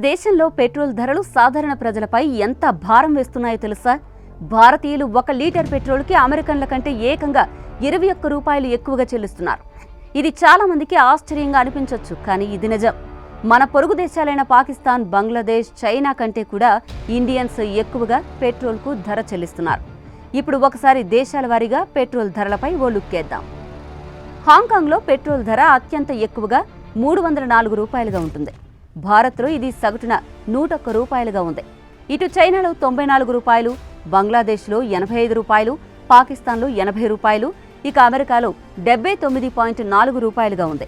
దేశంలో పెట్రోల్ ధరలు సాధారణ ప్రజలపై ఎంత భారం వేస్తున్నాయో తెలుసా? భారతీయులు 1 లీటర్ పెట్రోల్కి అమెరికన్ల కంటే ఏకంగా 21 రూపాయలు ఎక్కువగా చెల్లిస్తున్నారు. ఇది చాలా మందికి ఆశ్చర్యంగా అనిపించొచ్చు, కానీ ఇది నిజం. మన పొరుగు దేశాలైన పాకిస్తాన్, బంగ్లాదేశ్, చైనా కంటే కూడా ఇండియన్స్ ఎక్కువగా పెట్రోల్కు ధర చెల్లిస్తున్నారు. ఇప్పుడు ఒకసారి దేశాల వారీగా పెట్రోల్ ధరలపై ఓ లుక్కేద్దాం. హాంకాంగ్లో పెట్రోల్ ధర అత్యంత ఎక్కువగా 304 రూపాయలుగా ఉంటుంది. భారత్లో ఇది సగటున 101 రూపాయలుగా ఉంది. ఇటు చైనాలో 94 రూపాయలు, బంగ్లాదేశ్లో 85 రూపాయలు, పాకిస్తాన్లో 80 రూపాయలు, ఇక అమెరికాలో 79.4 రూపాయలుగా ఉంది.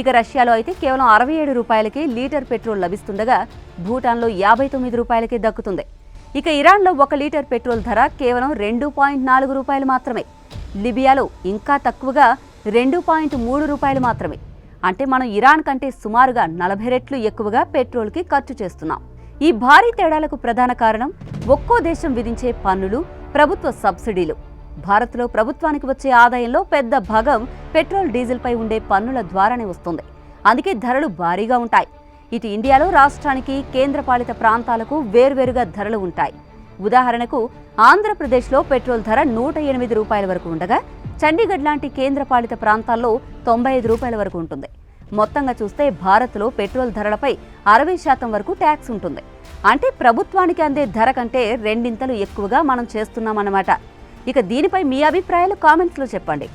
ఇక రష్యాలో అయితే కేవలం 67 రూపాయలకే లీటర్ పెట్రోల్ లభిస్తుండగా భూటాన్లో 59 రూపాయలకే దక్కుతుంది. ఇక ఇరాన్లో 1 లీటర్ పెట్రోల్ ధర కేవలం 2.4 రూపాయలు మాత్రమే. లిబియాలో ఇంకా తక్కువగా 2.3 రూపాయలు మాత్రమే. అంటే మనం ఇరాన్ కంటే సుమారుగా 40 రెట్లు ఎక్కువగా పెట్రోల్కి ఖర్చు చేస్తున్నాం. ఈ భారీ తేడాలకు ప్రధాన కారణం ఒక్కో దేశం విధించే పన్నులు, ప్రభుత్వ సబ్సిడీలు. భారత్లో ప్రభుత్వానికి వచ్చే ఆదాయంలో పెద్ద భాగం పెట్రోల్, డీజిల్పై ఉండే పన్నుల ద్వారానే వస్తుంది. అందుకే ధరలు భారీగా ఉంటాయి. ఇటు ఇండియాలో రాష్ట్రానికి, కేంద్రపాలిత ప్రాంతాలకు వేర్వేరుగా ధరలు ఉంటాయి. ఉదాహరణకు ఆంధ్రప్రదేశ్లో పెట్రోల్ ధర 108 రూపాయల వరకు ఉండగా చండీగఢ్ లాంటి కేంద్రపాలిత ప్రాంతాల్లో 95 రూపాయల వరకు ఉంటుంది. మొత్తంగా చూస్తే భారత్లో పెట్రోల్ ధరలపై 60% వరకు ట్యాక్స్ ఉంటుంది. అంటే ప్రభుత్వానికి అందే ధర కంటే రెండింతలు ఎక్కువగా మనం చేస్తున్నామన్నమాట. ఇక దీనిపై మీ అభిప్రాయాలు కామెంట్స్లో చెప్పండి.